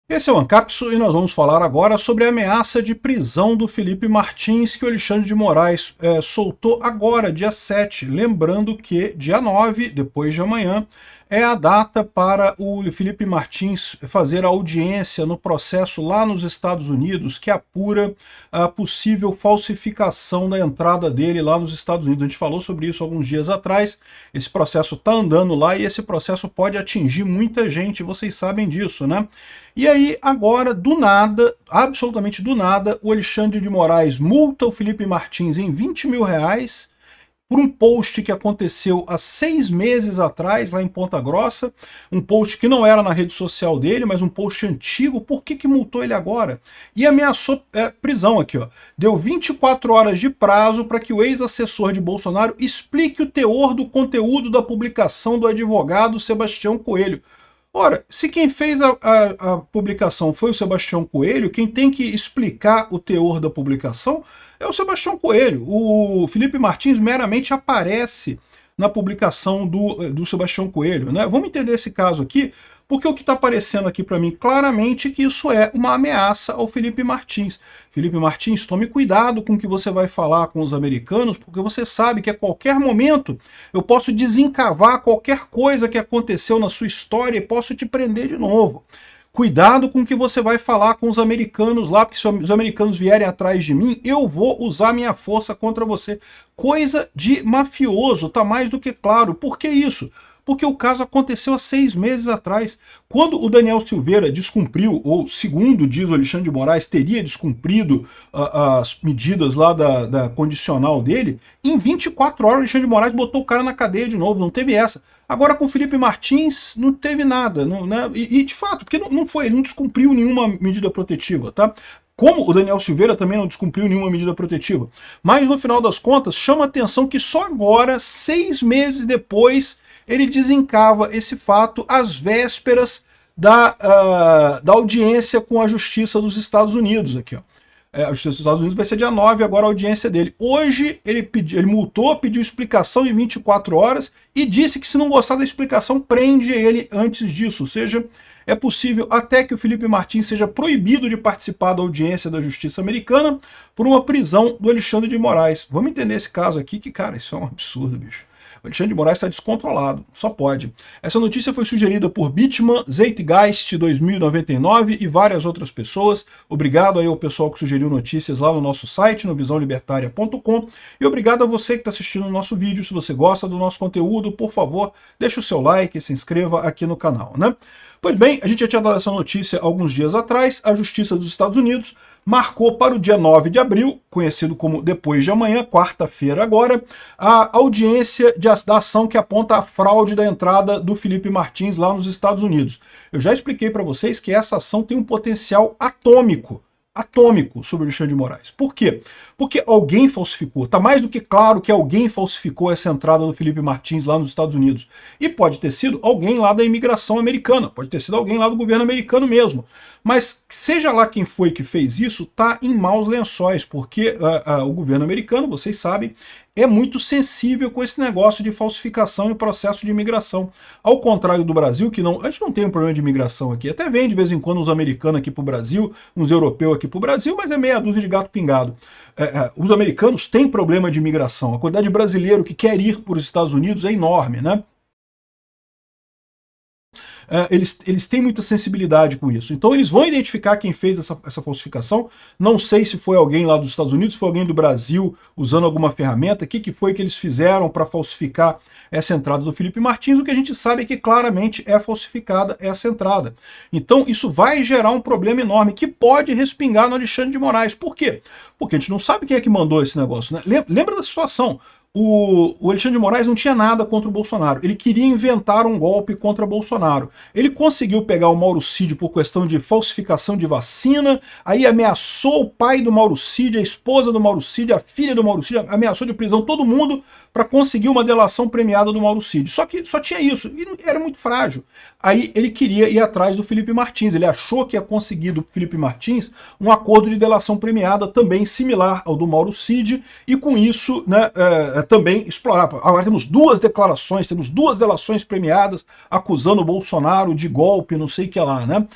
Esse é o Ancapso e nós vamos falar agora sobre a ameaça de prisão do Felipe Martins que o Alexandre de Moraes soltou agora, dia 7. Lembrando que dia 9, depois de amanhã, é a data para o Felipe Martins fazer a audiência no processo lá nos Estados Unidos, que apura a possível falsificação da entrada dele lá nos Estados Unidos. A gente falou sobre isso alguns dias atrás. Esse processo está andando lá e esse processo pode atingir muita gente, vocês sabem disso, né? E aí, agora, do nada, absolutamente do nada, o Alexandre de Moraes multa o Felipe Martins em R$20 mil por um post que aconteceu há 6 meses atrás, lá em Ponta Grossa, um post que não era na rede social dele, mas um post antigo. Por que multou ele agora? E ameaçou prisão aqui, ó. Deu 24 horas de prazo para que o ex-assessor de Bolsonaro explique o teor do conteúdo da publicação do advogado Sebastião Coelho. Ora, se quem fez a publicação foi o Sebastião Coelho, quem tem que explicar o teor da publicação é o Sebastião Coelho. O Felipe Martins meramente aparece na publicação do Sebastião Coelho, né? Vamos entender esse caso aqui, porque o que está aparecendo aqui para mim claramente é que isso é uma ameaça ao Felipe Martins. Felipe Martins, tome cuidado com o que você vai falar com os americanos, porque você sabe que a qualquer momento eu posso desencavar qualquer coisa que aconteceu na sua história e posso te prender de novo. Cuidado com o que você vai falar com os americanos lá, porque se os americanos vierem atrás de mim, eu vou usar minha força contra você. Coisa de mafioso, tá mais do que claro. Por que isso? Porque o caso aconteceu há 6 meses atrás, quando o Daniel Silveira descumpriu, ou segundo diz o Alexandre de Moraes, teria descumprido as medidas lá da condicional dele. Em 24 horas o Alexandre de Moraes botou o cara na cadeia de novo, não teve essa. Agora com o Felipe Martins não teve nada, não, né? E de fato, porque não foi, ele não descumpriu nenhuma medida protetiva, tá? Como o Daniel Silveira também não descumpriu nenhuma medida protetiva. Mas no final das contas, chama a atenção que só agora, 6 meses depois, ele desencava esse fato às vésperas da audiência com a Justiça dos Estados Unidos. Aqui, ó. A Justiça dos Estados Unidos vai ser dia 9, agora a audiência dele. Hoje ele multou, pediu explicação em 24 horas e disse que se não gostar da explicação, prende ele antes disso. Ou seja, é possível até que o Felipe Martins seja proibido de participar da audiência da Justiça americana por uma prisão do Alexandre de Moraes. Vamos entender esse caso aqui, que, cara, isso é um absurdo, bicho. O Alexandre de Moraes está descontrolado, só pode. Essa notícia foi sugerida por Bitman, Zeitgeist 2099 e várias outras pessoas. Obrigado aí ao pessoal que sugeriu notícias lá no nosso site, no visãolibertaria.com. E obrigado a você que está assistindo o nosso vídeo. Se você gosta do nosso conteúdo, por favor, deixe o seu like e se inscreva aqui no canal, né? Pois bem, a gente já tinha dado essa notícia alguns dias atrás. A Justiça dos Estados Unidos marcou para o dia 9 de abril, conhecido como depois de amanhã, quarta-feira agora, a audiência da ação que aponta a fraude da entrada do Felipe Martins lá nos Estados Unidos. Eu já expliquei para vocês que essa ação tem um potencial atômico sobre o Alexandre de Moraes. Por quê? Porque alguém falsificou. Está mais do que claro que alguém falsificou essa entrada do Felipe Martins lá nos Estados Unidos. E pode ter sido alguém lá da imigração americana, pode ter sido alguém lá do governo americano mesmo. Mas seja lá quem foi que fez isso, está em maus lençóis, porque o governo americano, vocês sabem, é muito sensível com esse negócio de falsificação e processo de imigração. Ao contrário do Brasil, que não, a gente não tem um problema de imigração aqui. Até vem de vez em quando uns americanos aqui para o Brasil, uns europeus aqui para o Brasil, mas é meia dúzia de gato pingado. Os americanos têm problema de imigração. A quantidade de brasileiro que quer ir para os Estados Unidos é enorme, né? Eles têm muita sensibilidade com isso. Então eles vão identificar quem fez essa falsificação. Não sei se foi alguém lá dos Estados Unidos, se foi alguém do Brasil usando alguma ferramenta. O que foi que eles fizeram para falsificar essa entrada do Felipe Martins? O que a gente sabe é que claramente é falsificada essa entrada. Então isso vai gerar um problema enorme que pode respingar no Alexandre de Moraes. Por quê? Porque a gente não sabe quem é que mandou esse negócio, né? Lembra da situação? O Alexandre de Moraes não tinha nada contra o Bolsonaro. Ele queria inventar um golpe contra Bolsonaro. Ele conseguiu pegar o Mauro Cid por questão de falsificação de vacina, aí ameaçou o pai do Mauro Cid, a esposa do Mauro Cid, a filha do Mauro Cid, ameaçou de prisão todo mundo para conseguir uma delação premiada do Mauro Cid. Só que só tinha isso, e era muito frágil. Aí ele queria ir atrás do Felipe Martins, ele achou que ia conseguir do Felipe Martins um acordo de delação premiada também similar ao do Mauro Cid, e com isso, né, também explorar. Agora temos duas declarações, temos duas delações premiadas acusando o Bolsonaro de golpe, não sei o que lá, né?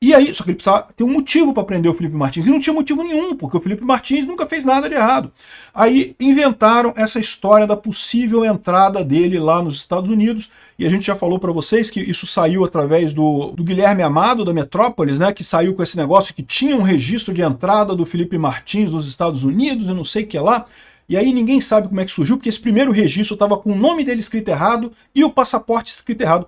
E aí, só que ele precisava ter um motivo para prender o Felipe Martins, e não tinha motivo nenhum, porque o Felipe Martins nunca fez nada de errado. Aí inventaram essa história da possível entrada dele lá nos Estados Unidos, e a gente já falou para vocês que isso saiu através do Guilherme Amado, da Metrópolis, né, que saiu com esse negócio que tinha um registro de entrada do Felipe Martins nos Estados Unidos, e não sei o que lá. E aí ninguém sabe como é que surgiu, porque esse primeiro registro estava com o nome dele escrito errado e o passaporte escrito errado.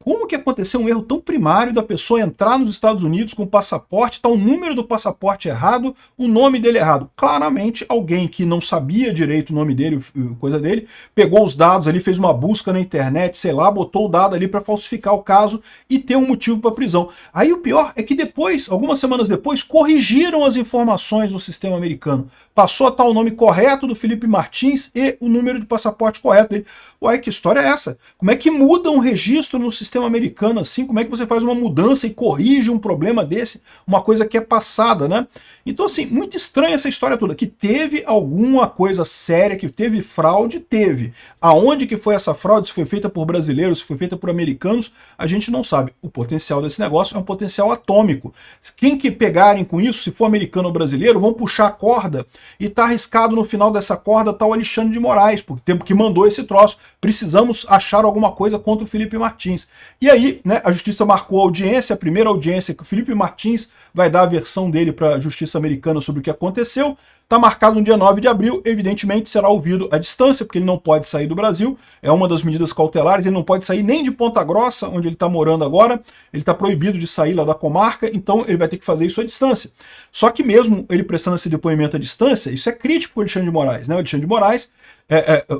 Como que aconteceu um erro tão primário da pessoa entrar nos Estados Unidos com o passaporte, tá o número do passaporte errado, o nome dele errado? Claramente alguém que não sabia direito o nome dele, coisa dele, pegou os dados ali, fez uma busca na internet, sei lá, botou o dado ali para falsificar o caso e ter um motivo para prisão. Aí o pior é que depois, algumas semanas depois, corrigiram as informações no sistema americano. Passou a estar o nome correto do Felipe Martins e o número de passaporte correto dele. Ué, que história é essa? Como é que muda um registro no sistema americano assim? Como é que você faz uma mudança e corrige um problema desse? Uma coisa que é passada, né? Então, assim, muito estranha essa história toda. Que teve alguma coisa séria, que teve fraude, teve. Aonde que foi essa fraude? Se foi feita por brasileiros, se foi feita por americanos, a gente não sabe. O potencial desse negócio é um potencial atômico. Quem que pegarem com isso, se for americano ou brasileiro, vão puxar a corda e tá arriscado no final dessa corda tá o Alexandre de Moraes, porque tempo que mandou esse troço. Precisamos achar alguma coisa contra o Felipe Martins. E aí, né, a justiça marcou a audiência, a primeira audiência que o Felipe Martins vai dar a versão dele para a justiça americana sobre o que aconteceu. Está marcado no dia 9 de abril, evidentemente será ouvido à distância, porque ele não pode sair do Brasil, é uma das medidas cautelares, ele não pode sair nem de Ponta Grossa, onde ele está morando agora, ele está proibido de sair lá da comarca, então ele vai ter que fazer isso à distância. Só que mesmo ele prestando esse depoimento à distância, isso é crítico para o Alexandre de Moraes, né? O Alexandre de Moraes,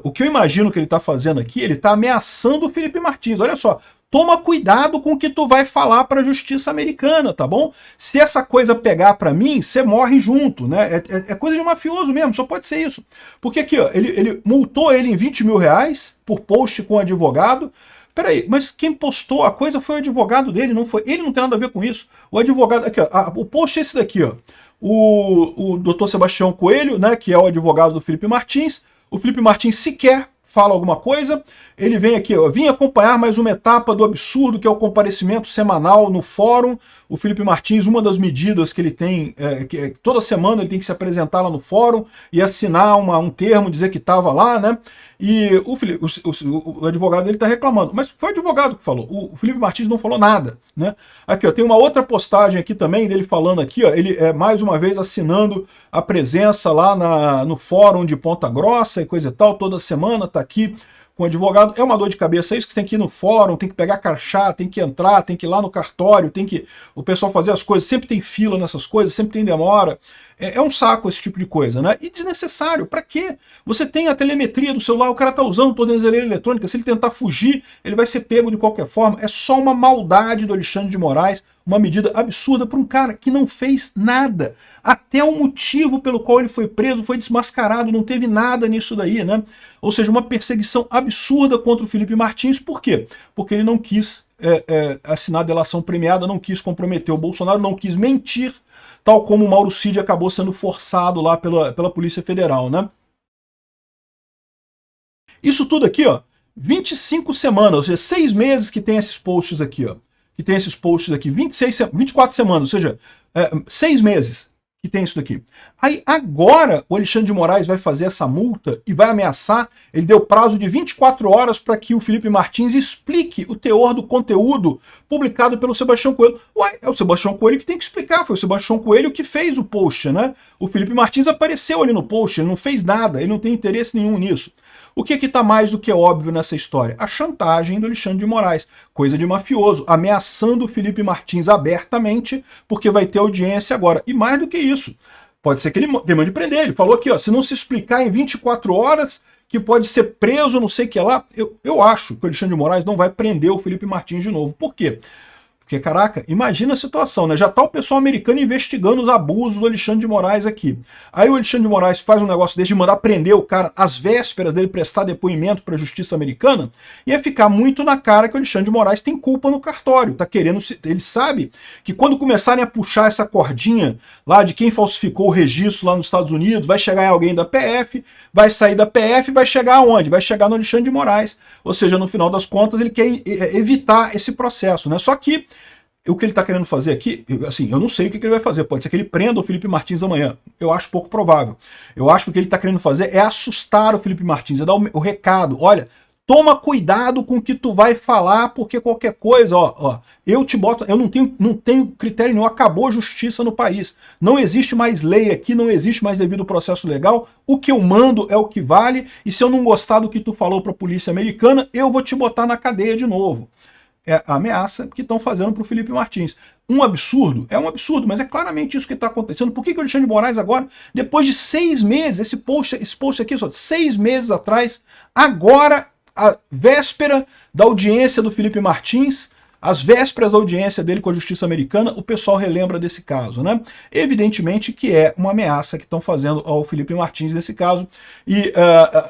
o que eu imagino que ele está fazendo aqui, ele está ameaçando o Felipe Martins, olha só, toma cuidado com o que tu vai falar para a justiça americana, tá bom? Se essa coisa pegar para mim, você morre junto, né? É coisa de mafioso mesmo, só pode ser isso. Porque aqui, ó, ele multou ele em 20 mil reais por post com advogado. Peraí, mas quem postou a coisa foi o advogado dele, não foi? Ele não tem nada a ver com isso. O advogado, aqui, ó, o post é esse daqui, ó. O doutor Sebastião Coelho, né, que é o advogado do Felipe Martins. O Felipe Martins sequer fala alguma coisa, ele vem aqui, ó, vim acompanhar mais uma etapa do absurdo, que é o comparecimento semanal no fórum. O Felipe Martins, uma das medidas que ele tem, que toda semana ele tem que se apresentar lá no fórum e assinar um termo, dizer que estava lá, né? E o advogado dele está reclamando. Mas foi o advogado que falou. O Felipe Martins não falou nada, né? Aqui, ó, tem uma outra postagem aqui também dele falando aqui, ó, ele mais uma vez assinando a presença lá no fórum de Ponta Grossa e coisa e tal, toda semana tá aqui com o advogado. É uma dor de cabeça isso, que você tem que ir no fórum, tem que pegar crachá, tem que entrar, tem que ir lá no cartório, tem que o pessoal fazer as coisas, sempre tem fila nessas coisas, sempre tem demora. É um saco esse tipo de coisa, né? E desnecessário, pra quê? Você tem a telemetria do celular, o cara tá usando tornozeleira eletrônica, se ele tentar fugir, ele vai ser pego de qualquer forma. É só uma maldade do Alexandre de Moraes, uma medida absurda para um cara que não fez nada. Até o motivo pelo qual ele foi preso foi desmascarado, não teve nada nisso daí, né? Ou seja, uma perseguição absurda contra o Felipe Martins. Por quê? Porque ele não quis assinar a delação premiada, não quis comprometer o Bolsonaro, não quis mentir, tal como o Mauro Cid acabou sendo forçado lá pela Polícia Federal, né? Isso tudo aqui, ó, 25 semanas, ou seja, 6 meses que tem esses posts aqui, ó. Que tem esses posts aqui, 24 semanas, ou seja, 6 meses que tem isso daqui. Aí agora o Alexandre de Moraes vai fazer essa multa e vai ameaçar, ele deu prazo de 24 horas para que o Felipe Martins explique o teor do conteúdo publicado pelo Sebastião Coelho. Ué, é o Sebastião Coelho que tem que explicar, foi o Sebastião Coelho que fez o post, né? O Felipe Martins apareceu ali no post, ele não fez nada, ele não tem interesse nenhum nisso. O que está mais do que óbvio nessa história? A chantagem do Alexandre de Moraes, coisa de mafioso, ameaçando o Felipe Martins abertamente, porque vai ter audiência agora. E mais do que isso, pode ser que ele mande prender. Ele falou aqui, ó, se não se explicar em 24 horas, que pode ser preso, não sei o que lá. Eu acho que o Alexandre de Moraes não vai prender o Felipe Martins de novo. Por quê? Porque, caraca, imagina a situação, né? Já tá o pessoal americano investigando os abusos do Alexandre de Moraes aqui. Aí o Alexandre de Moraes faz um negócio desse de mandar prender o cara às vésperas dele prestar depoimento para a justiça americana, ia ficar muito na cara que o Alexandre de Moraes tem culpa no cartório. Tá querendo, ele sabe que quando começarem a puxar essa cordinha lá de quem falsificou o registro lá nos Estados Unidos, vai chegar em alguém da PF, vai sair da PF, vai chegar aonde? Vai chegar no Alexandre de Moraes. Ou seja, no final das contas, ele quer evitar esse processo, né? Só que o que ele está querendo fazer aqui, assim, eu não sei o que ele vai fazer, pode ser que ele prenda o Felipe Martins amanhã, eu acho pouco provável. Eu acho que o que ele está querendo fazer é assustar o Felipe Martins, é dar o recado, olha, toma cuidado com o que tu vai falar, porque qualquer coisa, ó, eu te boto, eu não tenho critério nenhum, acabou a justiça no país, não existe mais lei aqui, não existe mais devido processo legal, o que eu mando é o que vale, e se eu não gostar do que tu falou para a polícia americana, eu vou te botar na cadeia de novo. É a ameaça que estão fazendo para o Felipe Martins. Um absurdo? É um absurdo, mas é claramente isso que está acontecendo. Por que o Alexandre de Moraes agora, depois de 6 meses, esse post aqui, só 6 meses atrás, agora, a véspera da audiência do Felipe Martins, às vésperas da audiência dele com a justiça americana, o pessoal relembra desse caso, né? Evidentemente que é uma ameaça que estão fazendo ao Felipe Martins nesse caso. E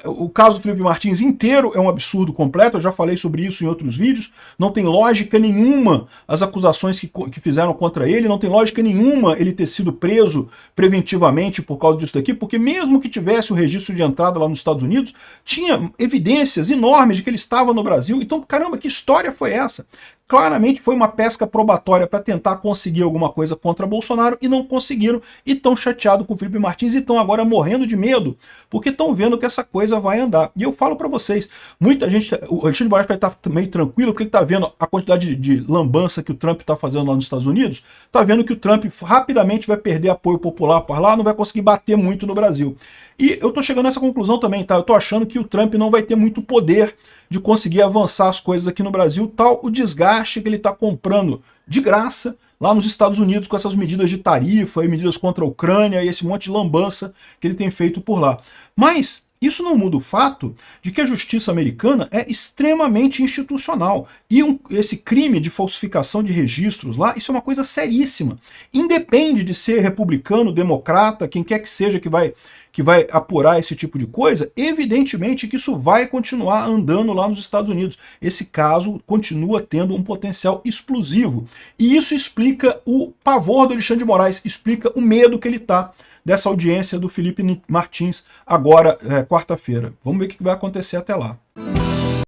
o caso do Felipe Martins inteiro é um absurdo completo, eu já falei sobre isso em outros vídeos. Não tem lógica nenhuma as acusações que fizeram contra ele, não tem lógica nenhuma ele ter sido preso preventivamente por causa disso daqui, porque mesmo que tivesse o registro de entrada lá nos Estados Unidos, tinha evidências enormes de que ele estava no Brasil. Então, caramba, que história foi essa? Claramente foi uma pesca probatória para tentar conseguir alguma coisa contra Bolsonaro e não conseguiram, e estão chateados com o Felipe Martins e estão agora morrendo de medo, porque estão vendo que essa coisa vai andar. E eu falo para vocês, muita gente, o Alexandre de Moraes vai estar meio tranquilo, porque ele está vendo a quantidade de lambança que o Trump está fazendo lá nos Estados Unidos, está vendo que o Trump rapidamente vai perder apoio popular por lá, não vai conseguir bater muito no Brasil. E eu estou chegando a essa conclusão também, tá? Eu estou achando que o Trump não vai ter muito poder de conseguir avançar as coisas aqui no Brasil, tal o desgaste que ele está comprando de graça lá nos Estados Unidos com essas medidas de tarifa e medidas contra a Ucrânia e esse monte de lambança que ele tem feito por lá. Mas isso não muda o fato de que a justiça americana é extremamente institucional. E esse crime de falsificação de registros lá, isso é uma coisa seríssima. Independe de ser republicano, democrata, quem quer que seja que vai apurar esse tipo de coisa, evidentemente que isso vai continuar andando lá nos Estados Unidos. Esse caso continua tendo um potencial explosivo. E isso explica o pavor do Alexandre de Moraes, explica o medo que ele está dessa audiência do Felipe Martins agora, quarta-feira. Vamos ver o que vai acontecer até lá.